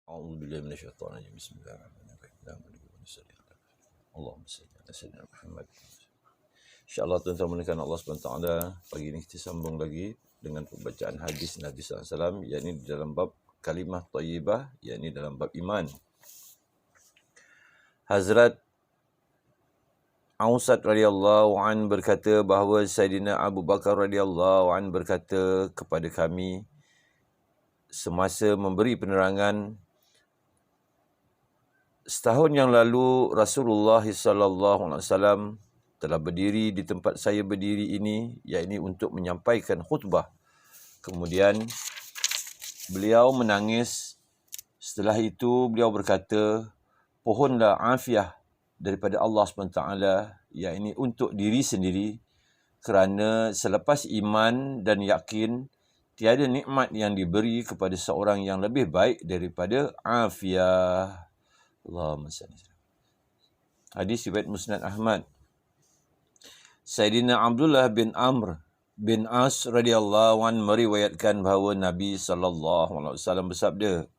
أعوذ بالله من الشيطان الرجيم بسم الله الرحمن الرحيم Allahumma salli ala sayyidina Muhammad. InsyaAllah tuan-tuan menekan Allah SWT. Pagi ini kita sambung lagi dengan pembacaan hadis Nabi SAW, yakni dalam bab kalimah thayyibah, yakni dalam bab iman. Hazrat Ausad radhiyallahu an berkata bahawa Sayyidina Abu Bakar radhiyallahu an berkata kepada kami semasa memberi penerangan, setahun yang lalu Rasulullah SAW telah berdiri di tempat saya berdiri ini, yakni untuk menyampaikan khutbah. Kemudian beliau menangis. Setelah itu beliau berkata, pohonlah afiah daripada Allah SWT, yakni untuk diri sendiri, kerana selepas iman dan yakin, tiada nikmat yang diberi kepada seorang yang lebih baik daripada afiah. Allahumma salli. Hadis riwayat Musnad Ahmad. Sayyidina Abdullah bin Amr bin As radhiyallahu an meriwayatkan bahawa Nabi SAW bersabda,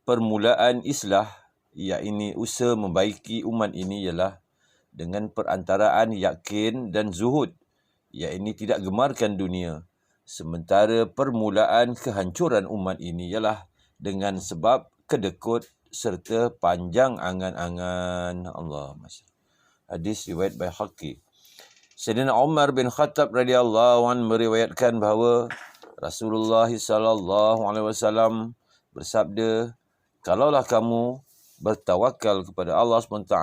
permulaan islah, yakni usaha membaiki umat ini, ialah dengan perantaraan yakin dan zuhud, yakni tidak gemarkan dunia. Sementara permulaan kehancuran umat ini ialah dengan sebab kedekut serta panjang angan-angan. Allahumma salli. Hadis riwayat Baihaqi. Sayyidina Umar bin Khattab radhiyallahu an meriwayatkan bahawa Rasulullah sallallahu alaihi wasallam bersabda, kalaulah kamu bertawakal kepada Allah SWT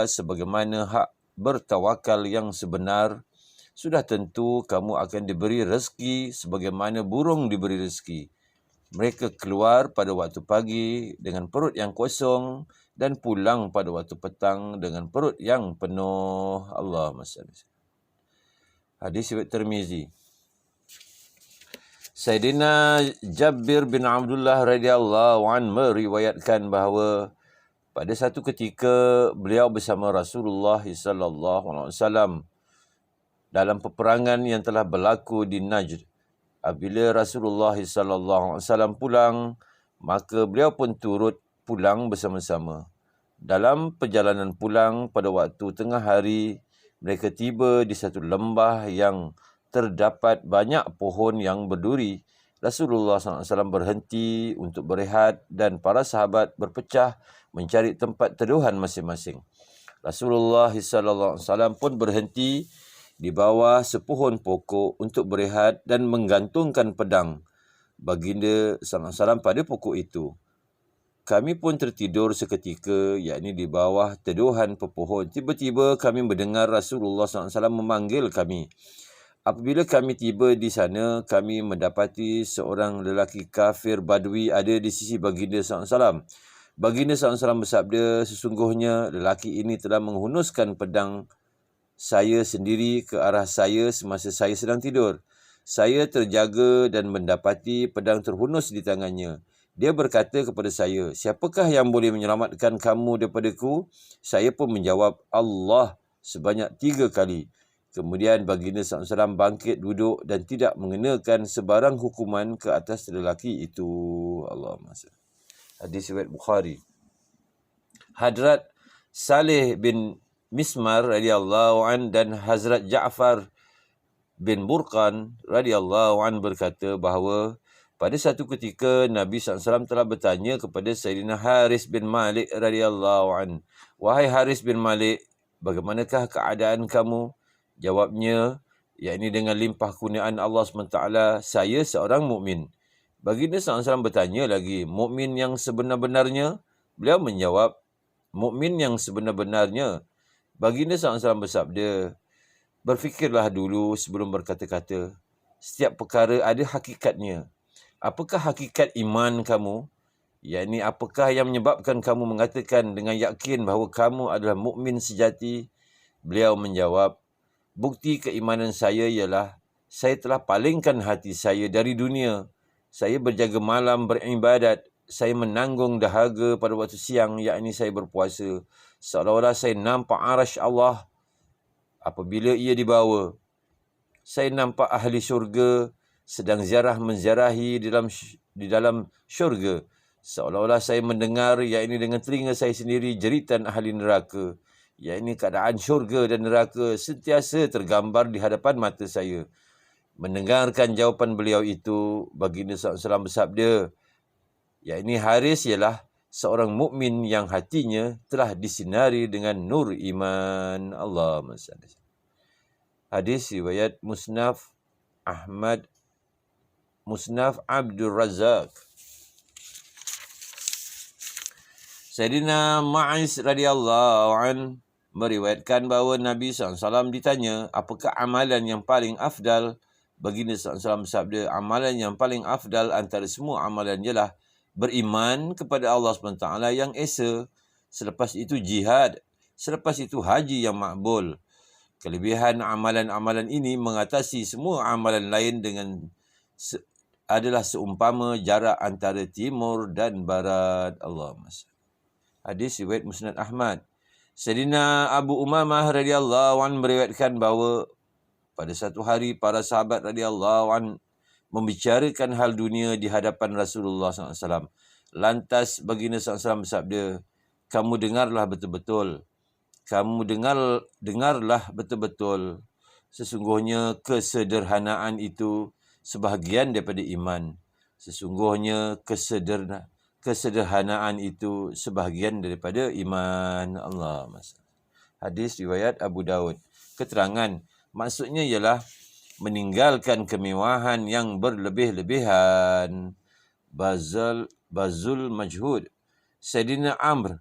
sebagaimana hak bertawakal yang sebenar, sudah tentu kamu akan diberi rezeki sebagaimana burung diberi rezeki. Mereka keluar pada waktu pagi dengan perut yang kosong dan pulang pada waktu petang dengan perut yang penuh. Allahumma salli. Hadis riwayat Tirmizi. Sayyidina Jabir bin Abdullah radhiyallahu an meriwayatkan bahawa pada satu ketika beliau bersama Rasulullah sallallahu alaihi wasallam dalam peperangan yang telah berlaku di Najd. Apabila Rasulullah sallallahu alaihi wasallam pulang, maka beliau pun turut pulang bersama-sama. Dalam perjalanan pulang pada waktu tengah hari, mereka tiba di satu lembah yang terdapat banyak pohon yang berduri. Rasulullah SAW berhenti untuk berehat dan para sahabat berpecah mencari tempat teduhan masing-masing. Rasulullah SAW pun berhenti di bawah sepohon pokok untuk berehat dan menggantungkan pedang baginda SAW pada pokok itu. Kami pun tertidur seketika, yakni di bawah teduhan pepohon. Tiba-tiba kami mendengar Rasulullah SAW memanggil kami. Apabila kami tiba di sana, kami mendapati seorang lelaki kafir badui ada di sisi baginda SAW. Baginda SAW bersabda, sesungguhnya lelaki ini telah menghunuskan pedang saya sendiri ke arah saya semasa saya sedang tidur. Saya terjaga dan mendapati pedang terhunus di tangannya. Dia berkata kepada saya, siapakah yang boleh menyelamatkan kamu daripadaku? Saya pun menjawab, Allah, sebanyak 3 kali. Kemudian baginda SAW bangkit duduk dan tidak mengenakan sebarang hukuman ke atas lelaki itu. Allahumma salli. Hadis riwayat Bukhari. Hadrat Saleh bin Mismar radhiyallahu an dan Hazrat Ja'far bin Burqan radhiyallahu an berkata bahawa pada satu ketika Nabi SAW telah bertanya kepada Sayyidina Haris bin Malik radhiyallahu an, wahai Haris bin Malik, bagaimanakah keadaan kamu? Jawabnya, yakni dengan limpah kurniaan Allah SWT, saya seorang mukmin. Baginda SAW bertanya lagi, mukmin yang sebenar-benarnya? Beliau menjawab, mukmin yang sebenar-benarnya. Baginda SAW bersabda, berfikirlah dulu sebelum berkata-kata. Setiap perkara ada hakikatnya. Apakah hakikat iman kamu? Yakni apakah yang menyebabkan kamu mengatakan dengan yakin bahawa kamu adalah mukmin sejati? Beliau menjawab, bukti keimanan saya ialah saya telah palingkan hati saya dari dunia. Saya berjaga malam beribadat. Saya menanggung dahaga pada waktu siang, yakni saya berpuasa. Seolah-olah saya nampak arasy Allah apabila ia dibawa. Saya nampak ahli syurga sedang ziarah menziarahi di dalam syurga. Seolah-olah saya mendengar, yakni dengan telinga saya sendiri, jeritan ahli neraka, yakni keadaan syurga dan neraka sentiasa tergambar di hadapan mata saya. Mendengarkan jawapan beliau itu, baginda SAW bersabda, yakni Haris ialah seorang mukmin yang hatinya telah disinari dengan nur iman. Allahumma salli. Hadis riwayat Musnaf Ahmad, Musnaf Abdul Razak. Sayyidina Ma'is radhiyallahu an meriwayatkan bahawa Nabi SAW ditanya, apakah amalan yang paling afdal? Baginda SAW bersabda, amalan yang paling afdal antara semua amalan ialah beriman kepada Allah SWT yang esa. Selepas itu jihad. Selepas itu haji yang makbul. Kelebihan amalan-amalan ini mengatasi semua amalan lain adalah seumpama jarak antara timur dan barat. Allahumma salli. Hadis riwayat Musnad Ahmad. Sayyidina Abu Umamah radhiyallahu an meriwayatkan bahawa pada satu hari para sahabat radhiyallahu an membicarakan hal dunia di hadapan Rasulullah SAW. Lantas baginda SAW bersabda, kamu dengarlah betul-betul. Kamu dengarlah betul-betul. Sesungguhnya kesederhanaan itu sebahagian daripada iman. Sesungguhnya kesederhanaan itu sebahagian daripada iman. Allah. Hadis riwayat Abu Daud. Keterangan maksudnya ialah meninggalkan kemewahan yang berlebih-lebihan. Bazul majhud. Sayyidina Amr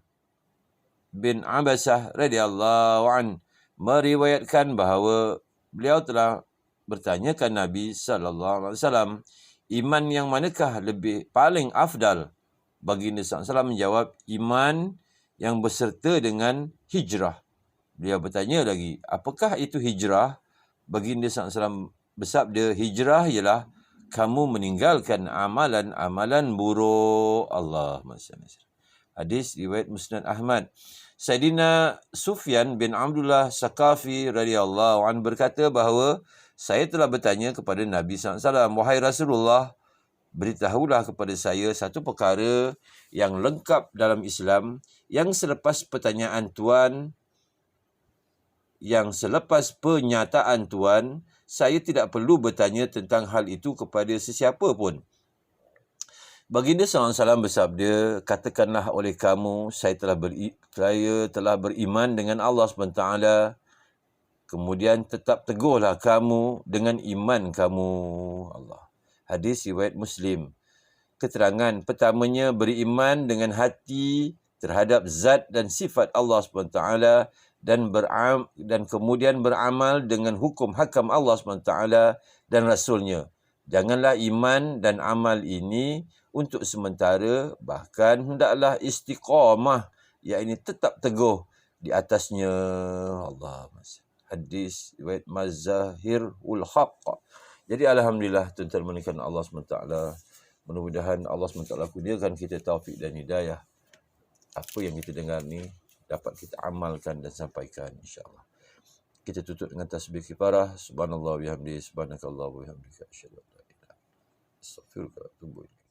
bin Abasah radhiyallahu an meriwayatkan bahawa beliau telah bertanyakan Nabi SAW, iman yang manakah lebih paling afdal? Baginda SAW menjawab, iman yang berserta dengan hijrah. Beliau bertanya lagi, apakah itu hijrah? Baginda SAW bersabda, hijrah ialah kamu meninggalkan amalan-amalan buruk. Allahumma salli. Hadis riwayat Musnad Ahmad. Sayyidina Sufyan bin Abdullah Saqafi radhiyallahu an berkata bahawa saya telah bertanya kepada Nabi SAW, wahai Rasulullah, beritahulah kepada saya satu perkara yang lengkap dalam Islam yang selepas pernyataan Tuan, saya tidak perlu bertanya tentang hal itu kepada sesiapa pun. Baginda SAW bersabda, katakanlah oleh kamu, saya telah beriman dengan Allah SWT, kemudian tetap teguhlah kamu dengan iman kamu. Allah. Hadis riwayat Muslim. Keterangan pertamanya, beriman dengan hati terhadap zat dan sifat Allah SWT dan kemudian beramal dengan hukum hakam Allah SWT dan Rasulnya. Janganlah iman dan amal ini untuk sementara, bahkan hendaklah istiqamah, yakni tetap teguh di atasnya. Allah. Hadis riwayat Mazahirul Haqq. Jadi alhamdulillah tuan-tuan menekan Allah SWT. Mudah-mudahan Allah SWT kurniakan kita taufik dan hidayah. Apa yang kita dengar ni dapat kita amalkan dan sampaikan, insya-Allah. Kita tutup dengan tasbih kifarah. Subhanallah wa bihamdihi, subhanakallah wa bihamdika, asyhadu an la ilaha illa anta, astaghfiruka wa atubu ilaik.